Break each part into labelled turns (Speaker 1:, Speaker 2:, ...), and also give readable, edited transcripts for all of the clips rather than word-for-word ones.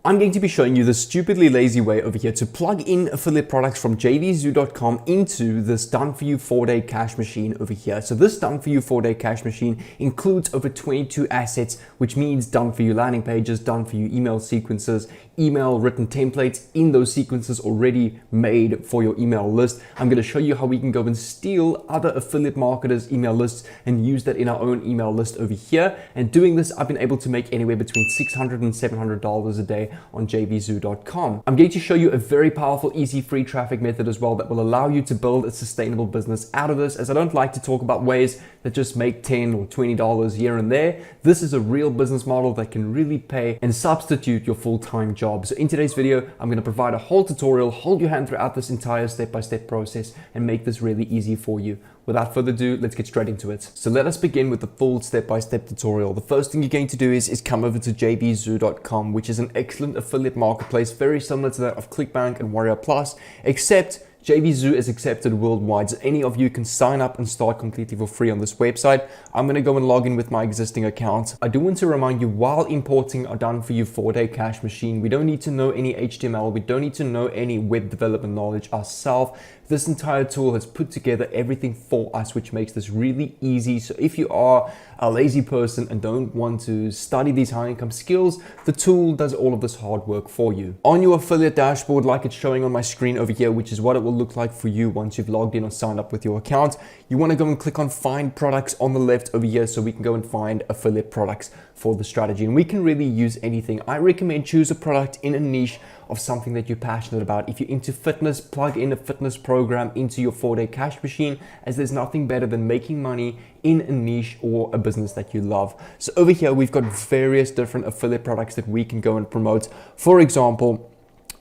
Speaker 1: I'm going to be showing you the stupidly lazy way over here to plug in affiliate products from JVZoo.com into this done for you 4-day cash machine over here. So this done for you 4-day cash machine includes over 22 assets, which means done for you landing pages, done for you email sequences, email written templates in those sequences already made for your email list. I'm going to show you how we can go and steal other affiliate marketers' email lists and use that in our own email list over here. And doing this, I've been able to make anywhere between $600 and $700 a day on JVZoo.com. I'm going to show you a very powerful, easy, free traffic method as well that will allow you to build a sustainable business out of this, as I don't like to talk about ways that just make $10 or $20 here and there. This is a real business model that can really pay and substitute your full-time job. So in today's video, I'm going to provide a whole tutorial, hold your hand throughout this entire step-by-step process and make this really easy for you. Without further ado, let's get straight into it. So let us begin with the full step-by-step tutorial. The first thing you're going to do is come over to JVZoo.com, which is an excellent affiliate marketplace, very similar to that of ClickBank and Warrior Plus, except JVZoo is accepted worldwide, so any of you can sign up and start completely for free on this website. I'm going to go and log in with my existing account. I do want to remind you, while importing our done for you 4-day cash machine, we don't need to know any HTML, we don't need to know any web development knowledge ourselves. This entire tool has put together everything for us, which makes this really easy. So if you are a lazy person and don't want to study these high income skills, the tool does all of this hard work for you. On your affiliate dashboard, like it's showing on my screen over here, which is what it will look like for you once you've logged in or signed up with your account, you want to go and click on find products on the left over here so we can go and find affiliate products for the strategy. And we can really use anything. I recommend choose a product in a niche of something that you're passionate about. If you're into fitness, plug in a fitness program into your 4-day cash machine, as there's nothing better than making money in a niche or a business that you love. So over here, we've got various different affiliate products that we can go and promote. For example,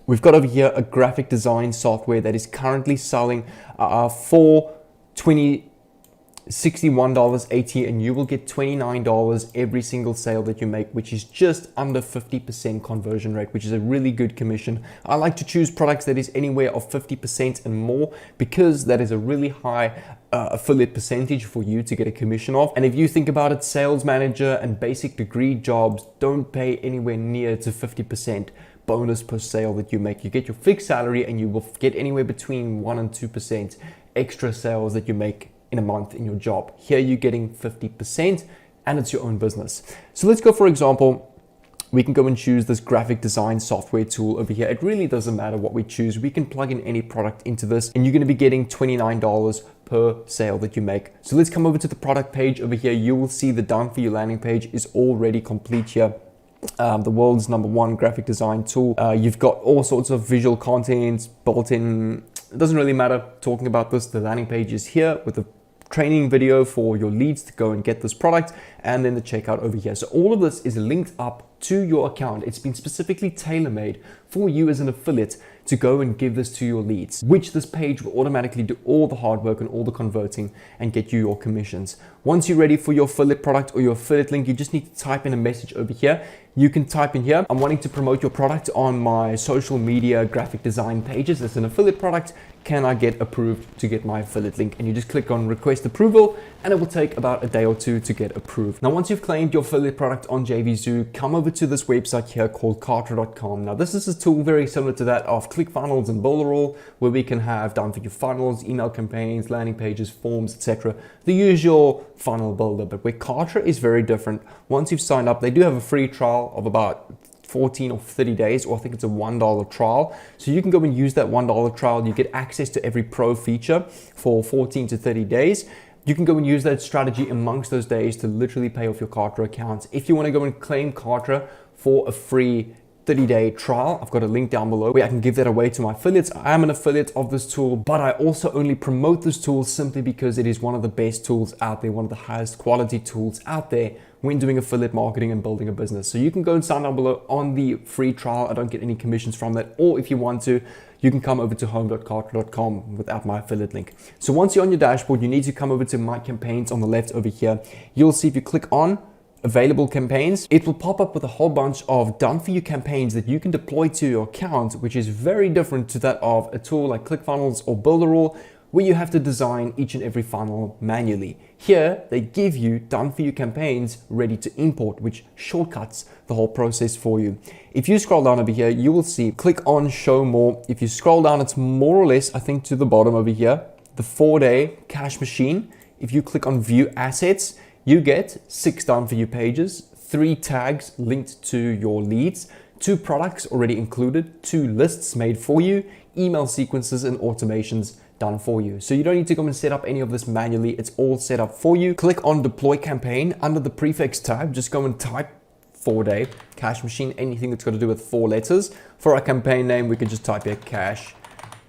Speaker 1: we've got over here a graphic design software that is currently selling for $61.80, and you will get $29 every single sale that you make, which is just under 50% conversion rate, which is a really good commission. I like to choose products that is anywhere of 50% and more, because that is a really high affiliate percentage for you to get a commission off. And if you think about it, sales manager and basic degree jobs don't pay anywhere near to 50% bonus per sale that you make. You get your fixed salary and you will get anywhere between 1% and 2% extra sales that you make in a month in your job. Here you're getting 50% and it's your own business. So let's go, for example, we can go and choose this graphic design software tool over here. It really doesn't matter what we choose. We can plug in any product into this and you're going to be getting $29 per sale that you make. So let's come over to the product page over here. You will see the done for you landing page is already complete here. The world's #1 graphic design tool. You've got all sorts of visual content built in. It doesn't really matter talking about this. The landing page is here with the training video for your leads to go and get this product, and then the checkout over here. So all of this is linked up to your account. It's been specifically tailor-made for you as an affiliate to go and give this to your leads, which this page will automatically do all the hard work and all the converting and get you your commissions. Once you're ready for your affiliate product or your affiliate link, you just need to type in a message over here. You can type in here, I'm wanting to promote your product on my social media graphic design pages. It's an affiliate product. Can I get approved to get my affiliate link? And you just click on request approval and it will take about a day or two to get approved. Now, once you've claimed your affiliate product on JVZoo, come over to this website here called Kartra.com. Now, this is a tool very similar to that of ClickFunnels and Builderall, where we can have done for you funnels, email campaigns, landing pages, forms, etc. The usual funnel builder, but where Kartra is very different. Once you've signed up, they do have a free trial of about 14 or 30 days, or I think it's a $1 trial. So you can go and use that $1 trial. You get access to every pro feature for 14 to 30 days. You can go and use that strategy amongst those days to literally pay off your Kartra accounts. If you want to go and claim Kartra for a free 30-day trial, I've got a link down below where I can give that away to my affiliates. I am an affiliate of this tool, but I also only promote this tool simply because it is one of the best tools out there, one of the highest quality tools out there when doing affiliate marketing and building a business. So you can go and sign down below on the free trial. I don't get any commissions from that. Or if you want to, you can come over to home.kartra.com without my affiliate link. So once you're on your dashboard, you need to come over to my campaigns on the left over here. You'll see if you click on available campaigns, it will pop up with a whole bunch of done for you campaigns that you can deploy to your account, which is very different to that of a tool like ClickFunnels or Builderall, where you have to design each and every funnel manually. Here, they give you done for you campaigns ready to import, which shortcuts the whole process for you. If you scroll down over here, you will see, click on show more. If you scroll down, it's more or less, I think to the bottom over here, the 4-day cash machine. If you click on view assets, you get 6 done for you pages, 3 tags linked to your leads, 2 products already included, 2 lists made for you, email sequences and automations done for you. So you don't need to go and set up any of this manually. It's all set up for you. Click on deploy campaign. Under the prefix tab, just go and type 4-day cash machine, anything that's got to do with 4 letters. For our campaign name, we can just type here cash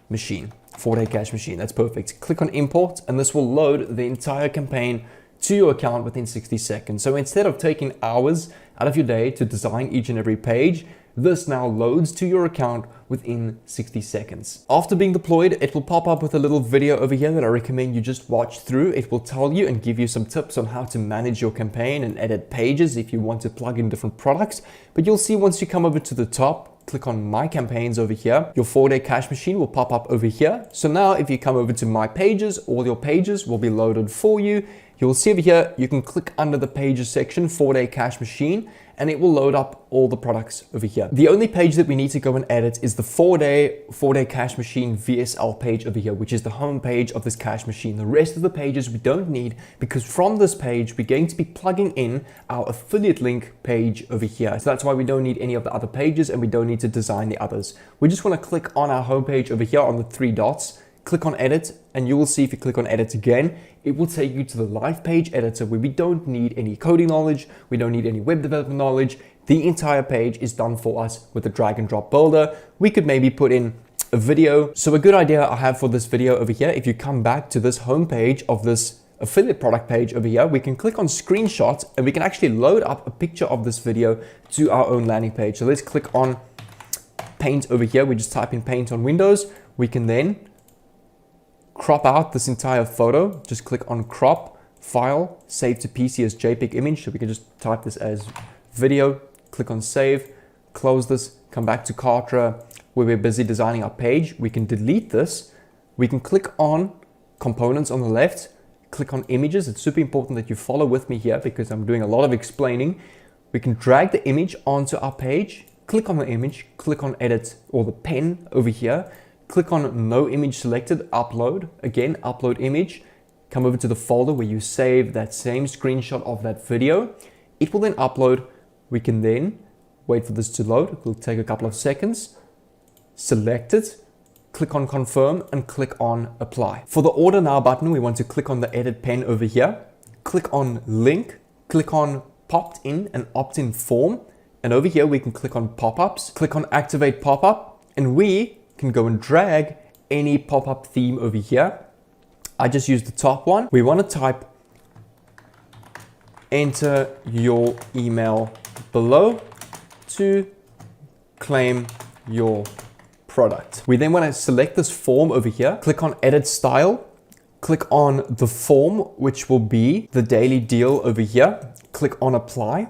Speaker 1: machine, 4-day cash machine. That's perfect. Click on import and this will load the entire campaign to your account within 60 seconds. So instead of taking hours out of your day to design each and every page, this now loads to your account within 60 seconds. After being deployed, it will pop up with a little video over here that I recommend you just watch through. It will tell you and give you some tips on how to manage your campaign and edit pages if you want to plug in different products. But you'll see once you come over to the top, click on my campaigns over here, your 4-day cash machine will pop up over here. So now if you come over to my pages, all your pages will be loaded for you. You'll see over here, you can click under the pages section, 4-day cash machine, and it will load up all the products over here. The only page that we need to go and edit is the 4-day cash machine VSL page over here, which is the home page of this cash machine. The rest of the pages we don't need, because from this page, we're going to be plugging in our affiliate link page over here. So that's why we don't need any of the other pages and we don't need to design the others. We just want to click on our home page over here on the 3 dots, click on edit, and you will see if you click on edit again, it will take you to the live page editor where we don't need any coding knowledge, we don't need any web development knowledge. The entire page is done for us with the drag and drop builder. We could maybe put in a video. So a good idea I have for this video over here, if you come back to this home page of this affiliate product page over here, we can click on screenshots and we can actually load up a picture of this video to our own landing page. So let's click on Paint over here. We just type in Paint on Windows. We can then crop out this entire photo. Just click on crop, file, save to PC as JPEG image. So we can just type this as video, click on save, close this, come back to Kartra where we're busy designing our page. We can delete this. We can click on components on the left, click on images. It's super important that you follow with me here because I'm doing a lot of explaining. We can drag the image onto our page, click on the image, click on edit or the pen over here. Click on no image selected, upload, again, upload image, come over to the folder where you save that same screenshot of that video. It will then upload. We can then wait for this to load. It will take a couple of seconds. Select it, click on confirm and click on apply. For the order now button, we want to click on the edit pen over here, click on link, click on popped in and opt-in form. And over here, we can click on pop-ups, click on activate pop-up, and we can go and drag any pop-up theme over here. I just use the top one. We want to type enter your email below to claim your product. We then want to select this form over here, click on edit style, click on the form, which will be the daily deal over here, click on apply.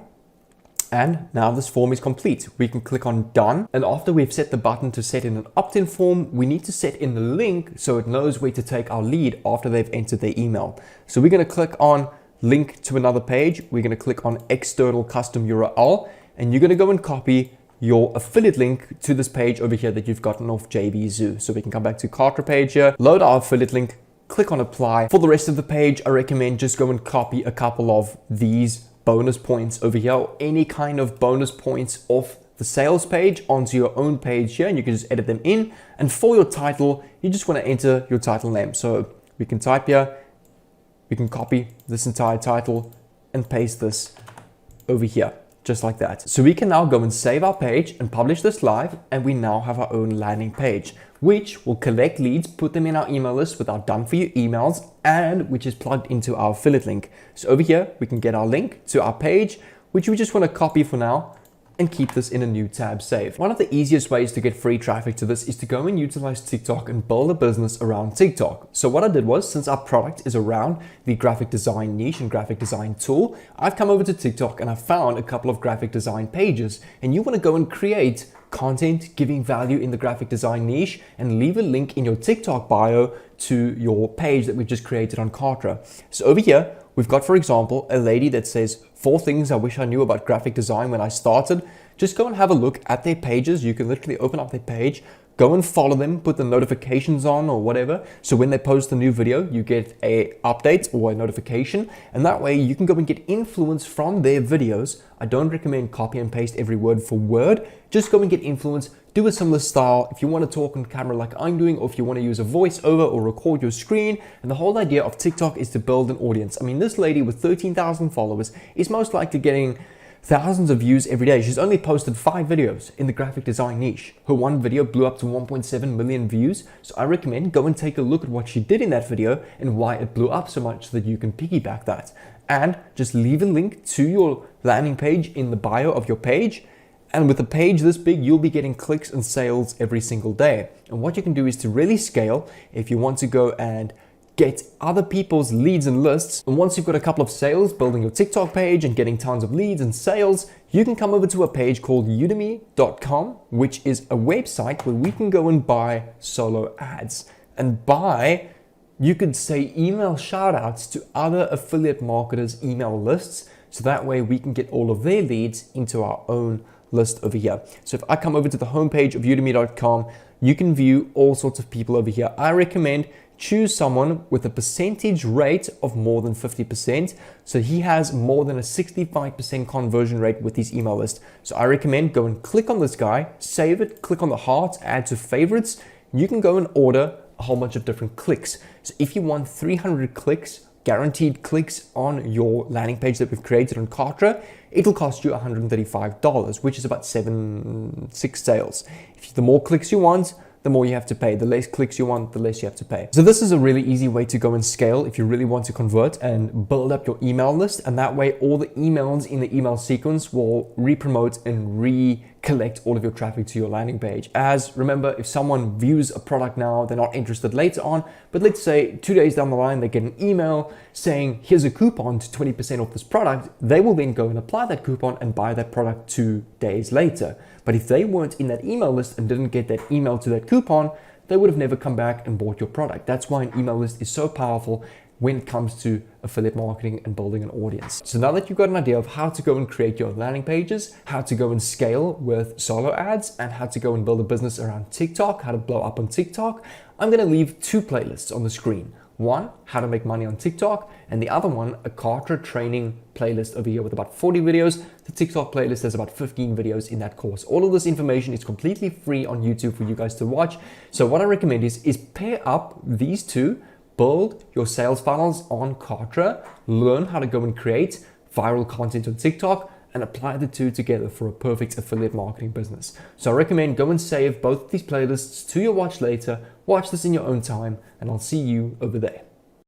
Speaker 1: And now this form is complete. We can click on done. And after we've set the button to set in an opt-in form, we need to set in the link so it knows where to take our lead after they've entered their email. So we're going to click on link to another page. We're going to click on external custom URL, and you're going to go and copy your affiliate link to this page over here that you've gotten off JVZoo. So we can come back to Kartra page here, load our affiliate link, click on apply. For the rest of the page, I recommend just go and copy a couple of these bonus points over here, or any kind of bonus points off the sales page onto your own page here, and you can just edit them in. And for your title, you just want to enter your title name. So we can type here, we can copy this entire title and paste this over here, just like that. So we can now go and save our page and publish this live, and we now have our own landing page, which will collect leads, put them in our email list with our done for you emails, and which is plugged into our affiliate link. So over here, we can get our link to our page, which we just want to copy for now, and keep this in a new tab saved. One of the easiest ways to get free traffic to this is to go and utilize TikTok and build a business around TikTok. So what I did was, since our product is around the graphic design niche and graphic design tool, I've come over to TikTok and I found a couple of graphic design pages, and you want to go and create content giving value in the graphic design niche and leave a link in your TikTok bio to your page that we've just created on Kartra. So over here, we've got, for example, a lady that says 4 things I wish I knew about graphic design when I started. Just go and have a look at their pages. You can literally open up their page, go and follow them, put the notifications on or whatever. So when they post a new video, you get a update or a notification, and that way you can go and get influence from their videos. I don't recommend copy and paste every word for word. Just go and get influence, do a similar style. If you want to talk on camera like I'm doing, or if you want to use a voiceover or record your screen. And the whole idea of TikTok is to build an audience. I mean, this lady with 13,000 followers is most likely getting thousands of views every day. She's only posted 5 videos in the graphic design niche. Her one video blew up to 1.7 million views. So I recommend go and take a look at what she did in that video and why it blew up so much, so that you can piggyback that. And just leave a link to your landing page in the bio of your page. And with a page this big, you'll be getting clicks and sales every single day. And what you can do is to really scale, if you want to go and get other people's leads and lists. And once you've got a couple of sales, building your TikTok page and getting tons of leads and sales, you can come over to a page called udemy.com, which is a website where we can go and buy solo ads. And buy, you could say, email shout outs to other affiliate marketers' email lists. So that way we can get all of their leads into our own list over here. So if I come over to the homepage of udemy.com, you can view all sorts of people over here. I recommend choose someone with a percentage rate of more than 50%. So he has more than a 65% conversion rate with his email list. So I recommend go and click on this guy, save it, click on the heart, add to favorites. You can go and order a whole bunch of different clicks. So if you want 300 clicks, guaranteed clicks on your landing page that we've created on Kartra, it'll cost you $135, which is about 6 sales. If the more clicks you want, the more you have to pay. The less clicks you want, the less you have to pay. So this is a really easy way to go and scale if you really want to convert and build up your email list. And that way all the emails in the email sequence will re-promote and recollect all of your traffic to your landing page. As remember, if someone views a product now, they're not interested later on, but let's say 2 days down the line, they get an email saying, here's a coupon to 20% off this product. They will then go and apply that coupon and buy that product 2 days later. But if they weren't in that email list and didn't get that email to that coupon, they would have never come back and bought your product. That's why an email list is so powerful when it comes to affiliate marketing and building an audience. So now that you've got an idea of how to go and create your landing pages, how to go and scale with solo ads, and how to go and build a business around TikTok, how to blow up on TikTok, I'm gonna leave 2 playlists on the screen. One, how to make money on TikTok, and the other one, a Kartra training playlist over here with about 40 videos. The TikTok playlist has about 15 videos in that course. All of this information is completely free on YouTube for you guys to watch. So what I recommend is pair up these 2, build your sales funnels on Kartra, learn how to go and create viral content on TikTok, and apply the 2 together for a perfect affiliate marketing business. So I recommend go and save both of these playlists to your watch later, watch this in your own time, and I'll see you over there.